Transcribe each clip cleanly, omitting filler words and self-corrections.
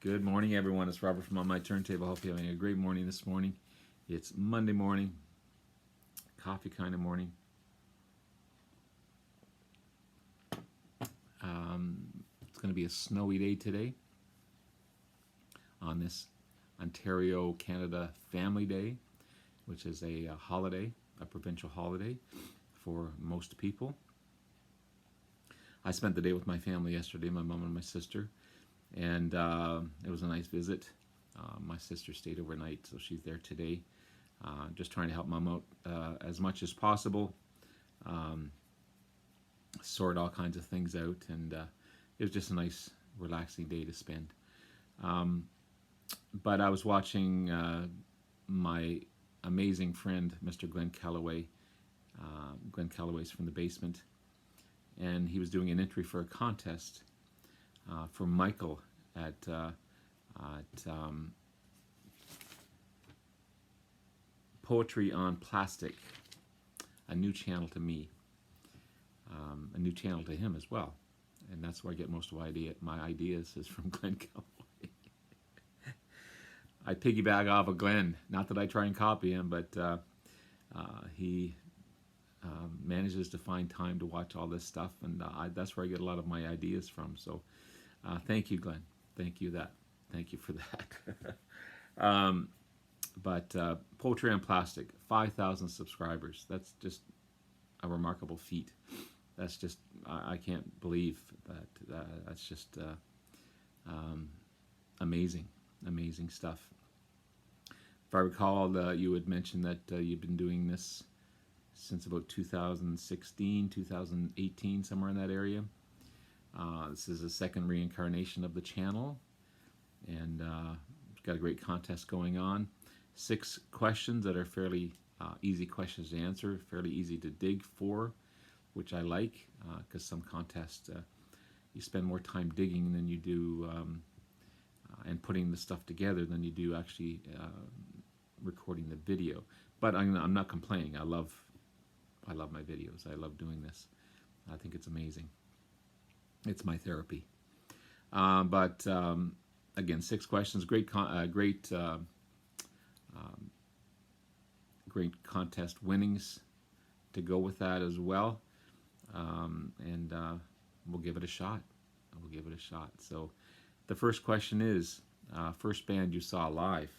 Good morning, everyone. It's Robert from On My Turntable. Hope you're having a great morning this morning. It's Monday morning, coffee kind of morning. It's going to be a snowy day today on this Ontario, Canada Family Day, which is a holiday, a provincial holiday for most people. I spent the day with my family yesterday, my mom and my sister, and it was a nice visit. My sister stayed overnight, so she's there today. Just trying to help mom out as much as possible, sort all kinds of things out, and it was just a nice, relaxing day to spend. But I was watching my amazing friend, Mr. Glenn Calloway. Glenn Calloway's from the basement, and he was doing an entry for a contest for Michael at Poetry on Plastic, a new channel to me, a new channel to him as well, and that's where I get most of my ideas is from Glenn Calloway. I piggyback off of Glenn, not that I try and copy him, but he manages to find time to watch all this stuff, and that's where I get a lot of my ideas from. So thank you, Glenn. Thank you for that. But Poetry on Plastic, 5,000 subscribers. That's just a remarkable feat. That's just, I can't believe that. That's just amazing stuff. If I recall, you had mentioned that you've been doing this since about 2016, 2018, somewhere in that area. This is a second reincarnation of the channel, and we've got a great contest going on. 6 questions that are fairly easy questions to answer, fairly easy to dig for, which I like, because some contests you spend more time digging than you do and putting the stuff together than you do actually recording the video. But I'm not complaining. I love my videos. I love doing this. I think it's amazing. It's my therapy. But again, 6 questions. Great contest winnings to go with that as well, and we'll give it a shot. So the first question is, first band you saw live.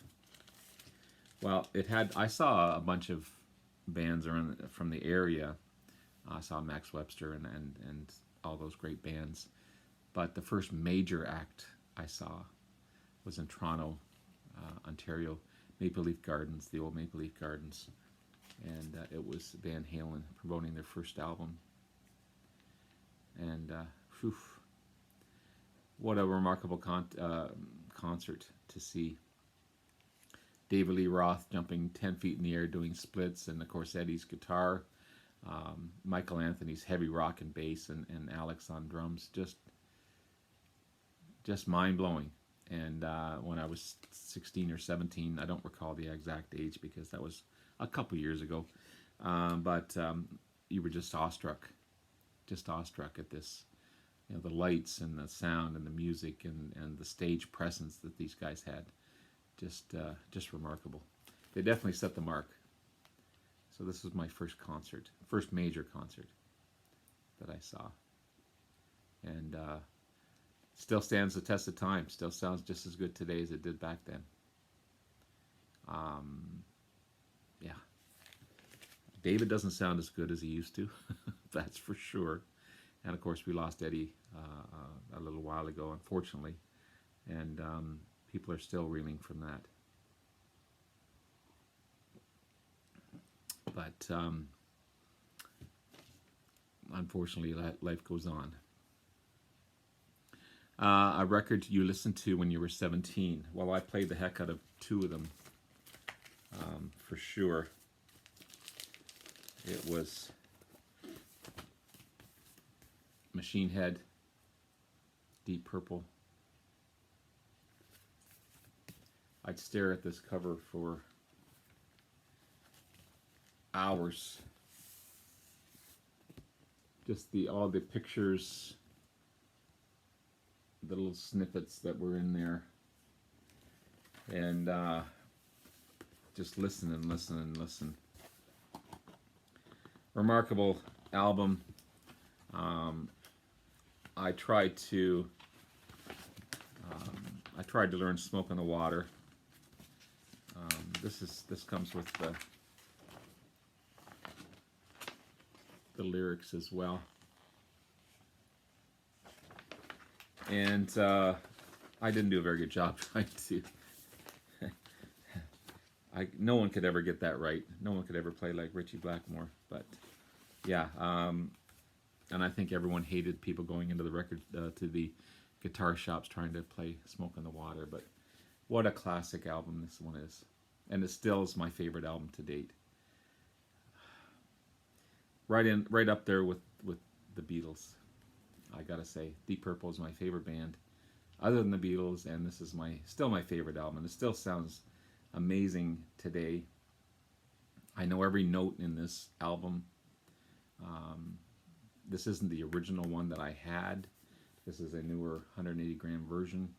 Well, I saw a bunch of bands from the area. I saw Max Webster and all those great bands, but the first major act I saw was in Toronto, Ontario, Maple Leaf Gardens, the old Maple Leaf Gardens, and it was Van Halen promoting their first album, and what a remarkable concert to see. David Lee Roth jumping 10 feet in the air doing splits, and of course Eddie's guitar, Michael Anthony's heavy rock and bass, and Alex on drums, just mind-blowing. And when I was 16 or 17, I don't recall the exact age because that was a couple years ago, but you were just awestruck at this, the lights and the sound and the music and the stage presence that these guys had. Just remarkable. They definitely set the mark. So this was my first major concert that I saw, and still stands the test of time. Still sounds just as good today as it did back then. Yeah, David doesn't sound as good as he used to, that's for sure. And of course, we lost Eddie a little while ago, unfortunately, and people are still reeling from that. But unfortunately, life goes on. A record you listened to when you were 17. Well, I played the heck out of 2 of them, for sure. It was Machine Head, Deep Purple. I'd stare at this cover for hours. Just all the pictures, the little snippets that were in there. and just listen and listen and listen. Remarkable album. I tried to learn "Smoke on the Water." This comes with the lyrics as well, and I didn't do a very good job trying to. No one could ever get that right. No one could ever play like Ritchie Blackmore. But yeah, and I think everyone hated people going into the record to the guitar shops trying to play "Smoke on the Water." But what a classic album this one is, and it still is my favorite album to date. Right up there with the Beatles. I gotta say, Deep Purple is my favorite band, other than the Beatles, and this is still my favorite album. And it still sounds amazing today. I know every note in this album. This isn't the original one that I had. This is a newer 180 gram version.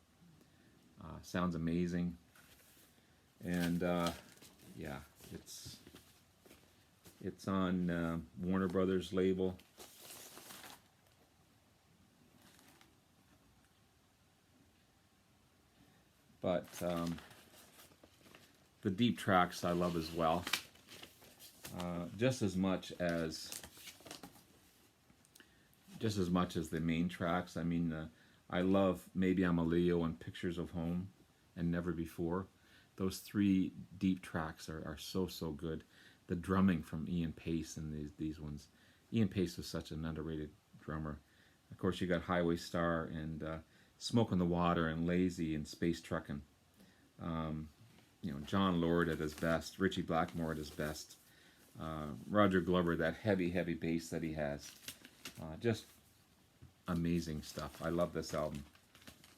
Sounds amazing, and yeah, it's on Warner Brothers label. But the deep tracks I love as well, just as much as the main tracks. I mean, I love "Maybe I'm a Leo" and "Pictures of Home" and "Never Before." Those three deep tracks are so good. The drumming from Ian Pace in these ones. Ian Pace was such an underrated drummer. Of course, you got "Highway Star" and "Smoke on the Water" and "Lazy" and "Space Truckin'." John Lord at his best, Ritchie Blackmore at his best, Roger Glover, that heavy bass that he has. Just amazing stuff. I love this album,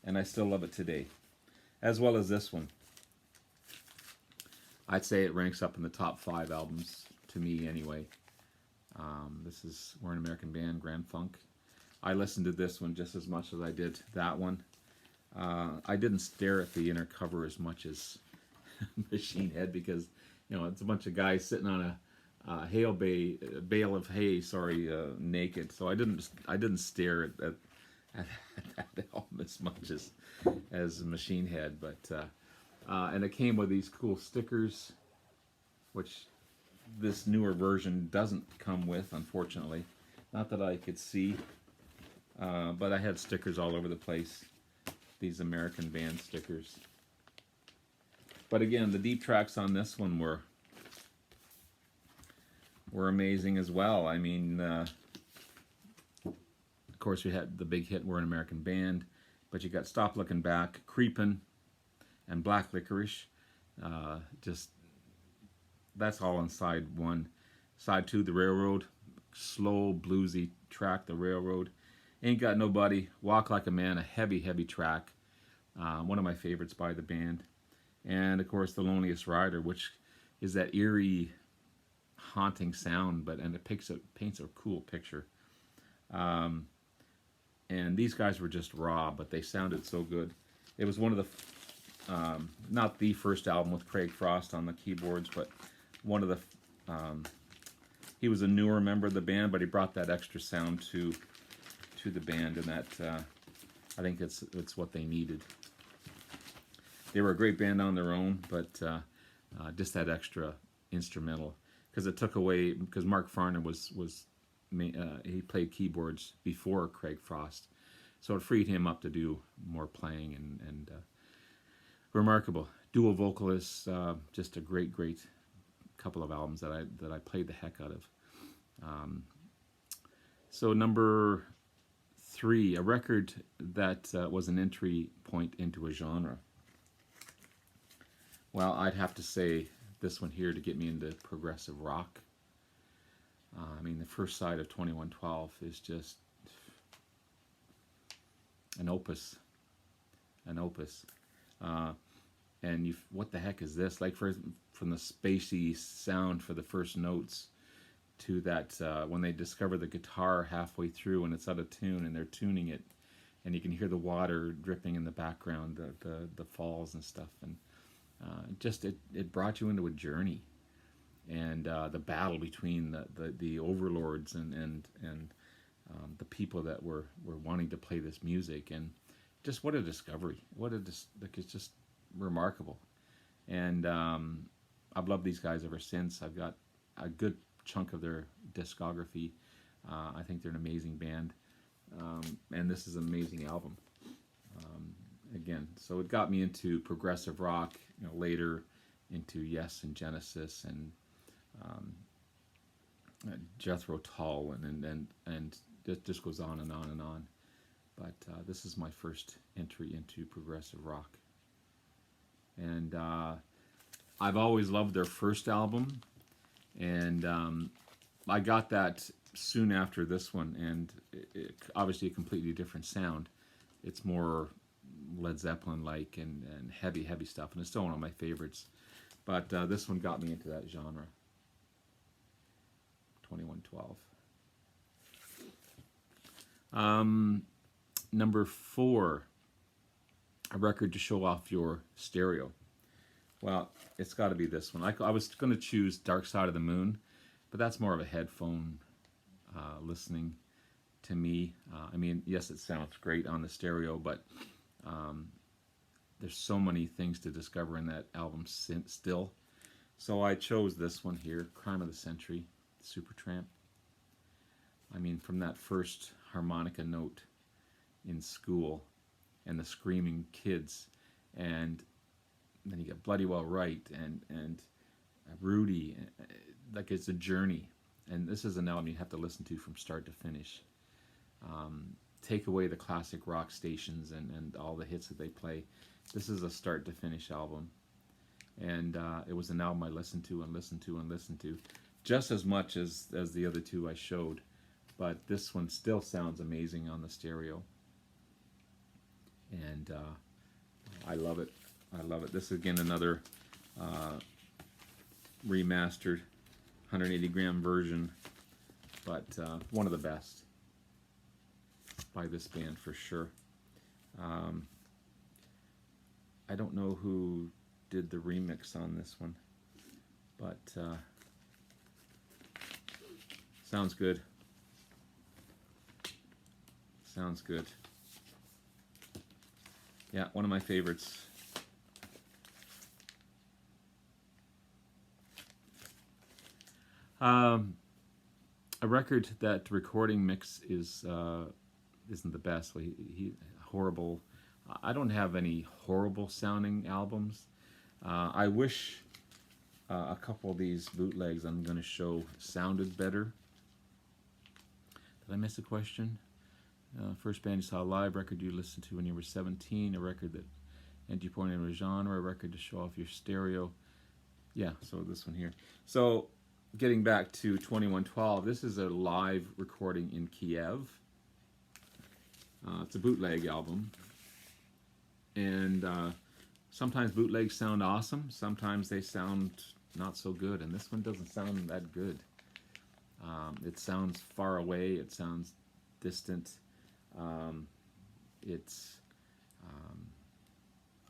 and I still love it today, as well as this one. I'd say it ranks up in the top 5 albums to me anyway. This is We're an American Band, Grand Funk. I listened to this one just as much as I did that one. I didn't stare at the inner cover as much as Machine Head, because it's a bunch of guys sitting on a bale of hay, naked. So I didn't stare at that album as much as Machine Head. But and it came with these cool stickers, which this newer version doesn't come with, unfortunately. Not that I could see, but I had stickers all over the place. These American Band stickers. But again, the deep tracks on this one were amazing as well. I mean, of course, we had the big hit "We're an American Band," but you got "Stop Looking Back," "Creepin'," and "Black Licorice." Just that's all on side 1. Side 2, "The Railroad," slow bluesy track. "The Railroad," "Ain't Got Nobody," "Walk Like a Man," a heavy track. One of my favorites by the band. And of course, "The Loneliest Rider," which is that eerie, haunting sound, and it paints a cool picture. And these guys were just raw, but they sounded so good. It was one of the, not the first album with Craig Frost on the keyboards, but one of the, he was a newer member of the band, but he brought that extra sound to the band, and that I think it's what they needed. They were a great band on their own, but just that extra instrumental, because it took away, because Mark Farner he played keyboards before Craig Frost, so it freed him up to do more playing, and remarkable dual vocalists. Just a great couple of albums that I played the heck out of. So number 3, a record that was an entry point into a genre. Well, I'd have to say this one here to get me into progressive rock. I mean, the first side of 2112 is just an opus. And what the heck is this? Like, from the spacey sound for the first notes to that when they discover the guitar halfway through and it's out of tune and they're tuning it, and you can hear the water dripping in the background, the falls and stuff, and just it brought you into a journey, and the battle between the overlords and the people that were wanting to play this music, and just what a discovery! Like, it's just remarkable, and I've loved these guys ever since. I've got a good chunk of their discography. I think they're an amazing band, and this is an amazing album. Again, so it got me into progressive rock, later into Yes and Genesis and Jethro Tull, and it just goes on and on and on. But this is my first entry into progressive rock, and I've always loved their first album, and I got that soon after this one, and obviously a completely different sound. It's more Led Zeppelin-like and heavy stuff, and it's still one of my favorites. But this one got me into that genre. 2112. Number 4, a record to show off your stereo. Well, it's got to be this one. I was going to choose Dark Side of the Moon, but that's more of a headphone listening to me. I mean, yes, it sounds great on the stereo, but there's so many things to discover in that album still. So I chose this one here, Crime of the Century, Supertramp. I mean, from that first harmonica note in school and the screaming kids, and then you get Bloody Well Right and Rudy, like, it's a journey. And this is an album you have to listen to from start to finish. Take away the classic rock stations and all the hits that they play. This is a start to finish album. And it was an album I listened to and listened to and listened to, just as much as the other two I showed. But this one still sounds amazing on the stereo. And I love it. I love it. This is, again, another remastered 180-gram version, but one of the best by this band for sure. I don't know who did the remix on this one, but sounds good. Sounds good. Yeah, one of my favorites. A record that recording mix is isn't the best. He horrible. I don't have any horrible sounding albums. I wish a couple of these bootlegs I'm going to show sounded better. Did I miss a question? First band you saw live, record you listened to when you were 17, a record that entry point in a genre, a record to show off your stereo. Yeah, so this one here. So getting back to 2112, this is a live recording in Kiev. It's a bootleg album. And sometimes bootlegs sound awesome, sometimes they sound not so good, and this one doesn't sound that good. It sounds far away, it sounds distant.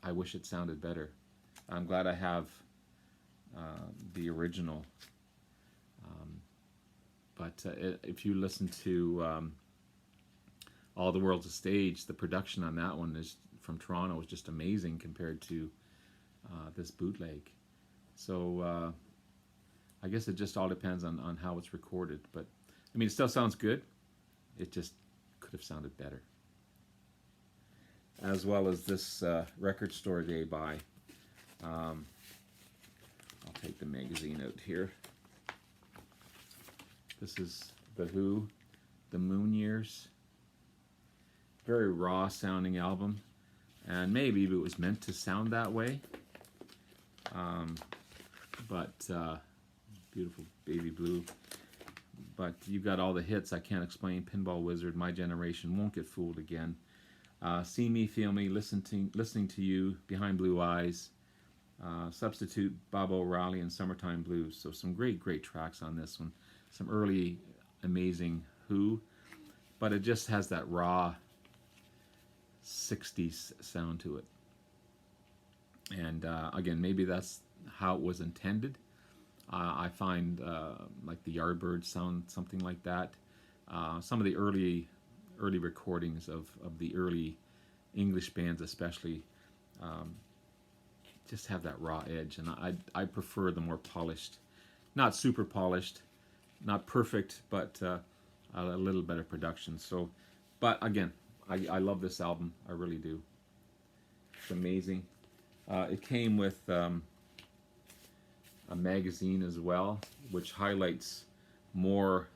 I wish it sounded better. I'm glad I have the original. But if you listen to All the World's a Stage, the production on that one is from Toronto is just amazing compared to this bootleg. So I guess it just all depends on how it's recorded. But I mean, it still sounds good. It just could have sounded better. As well as this record store day by. I'll take the magazine out here. This is The Who, The Moon Years. Very raw sounding album, and maybe it was meant to sound that way. But beautiful baby blue. But you got all the hits. I Can't Explain, Pinball Wizard, My Generation, Won't Get Fooled Again, See Me, Feel Me, Listening to You, Behind Blue Eyes, Substitute, Bob O'Reilly, and Summertime Blues. So some great tracks on this one. Some early amazing Who, but it just has that raw 60s sound to it. And again, maybe that's how it was intended. I find like the Yardbirds sound something like that. Some of the early recordings of the early English bands, especially, just have that raw edge, and I prefer the more polished, not super polished, not perfect, but a little better production. So, but again, I love this album. I really do. It's amazing. It came with a magazine as well, which highlights more.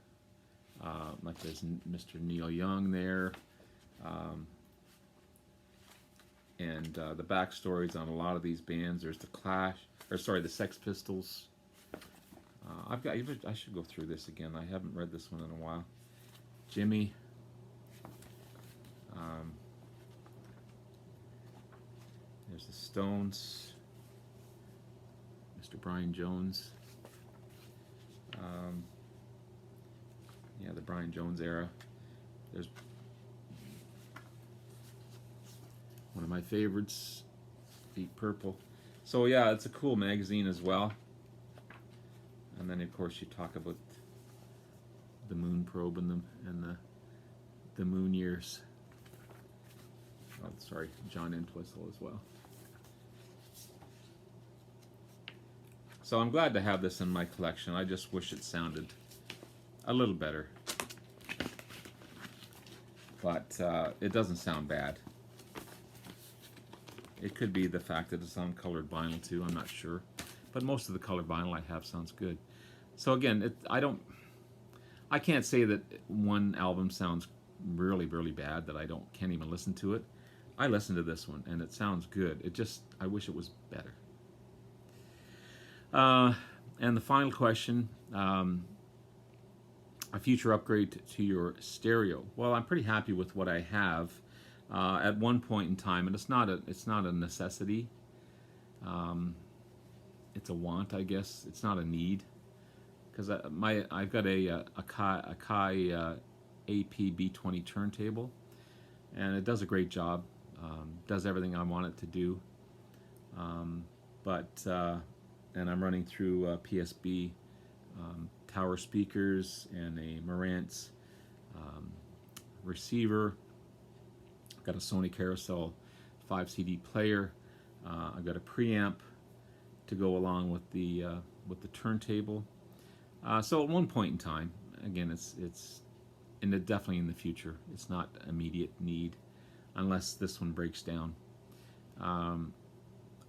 Like there's Mr. Neil Young there, and the backstories on a lot of these bands. There's the Clash, or sorry, the Sex Pistols. I should go through this again. I haven't read this one in a while. Jimmy. There's the Stones. Mr. Brian Jones. Yeah, the Brian Jones era. There's one of my favorites, Deep Purple. So yeah, it's a cool magazine as well. And then of course you talk about the moon probe and the moon years. Oh, sorry, John Entwistle as well. So I'm glad to have this in my collection. I just wish it sounded a little better. But it doesn't sound bad. It could be the fact that it's on colored vinyl too, I'm not sure. But most of the colored vinyl I have sounds good. So again, I can't say that one album sounds really, really bad, that I can't even listen to it. I listened to this one and it sounds good. I wish it was better. And the final question, a future upgrade to your stereo. Well, I'm pretty happy with what I have at one point in time, and it's not a necessity. It's a want, I guess. It's not a need, because I've got a Kai AP B20 turntable, and it does a great job. Does everything I want it to do. And I'm running through PSB tower speakers and a Marantz receiver. I've got a Sony Carousel 5 CD player. I've got a preamp to go along with the turntable. So at one point in time, again, it's definitely in the future. It's not immediate need, unless this one breaks down.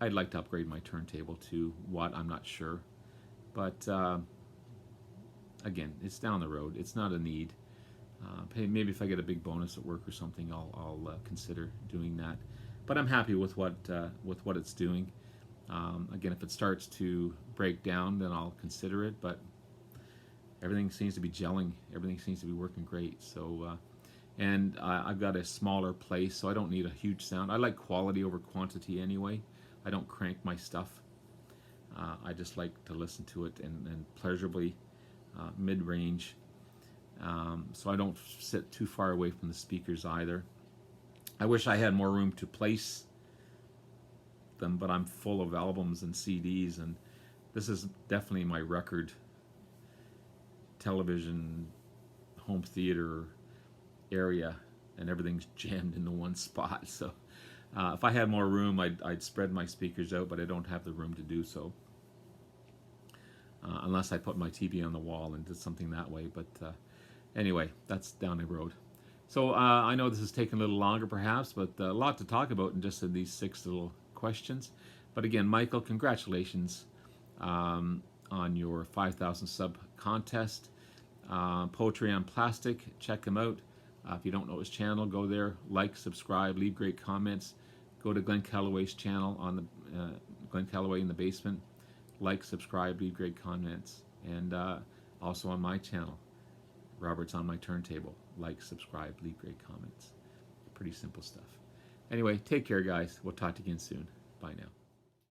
I'd like to upgrade my turntable to what, I'm not sure, but again, it's down the road. It's not a need. Maybe if I get a big bonus at work or something, I'll consider doing that. But I'm happy with what it's doing. Again, if it starts to break down, then I'll consider it. But everything seems to be gelling. Everything seems to be working great. So, and I've got a smaller place, so I don't need a huge sound. I like quality over quantity anyway. I don't crank my stuff. I just like to listen to it and pleasurably mid-range. So I don't sit too far away from the speakers either. I wish I had more room to place them, but I'm full of albums and CDs, and this is definitely my record, television, home theater area, and everything's jammed into one spot. So if I had more room, I'd spread my speakers out, but I don't have the room to do so. Unless I put my TV on the wall and did something that way. But anyway, that's down the road. So I know this has taken a little longer perhaps, but a lot to talk about in just these 6 little questions. But again, Michael, congratulations on your 5,000 sub contest. Poetry on Plastic, check him out. If you don't know his channel, go there, like, subscribe, leave great comments. Go to Glenn Calloway's channel on the Glenn Calloway in the Basement. Like, subscribe, leave great comments. And also on my channel, Robert's on My Turntable. Like, subscribe, leave great comments. Pretty simple stuff. Anyway, take care, guys. We'll talk to you again soon. Bye now.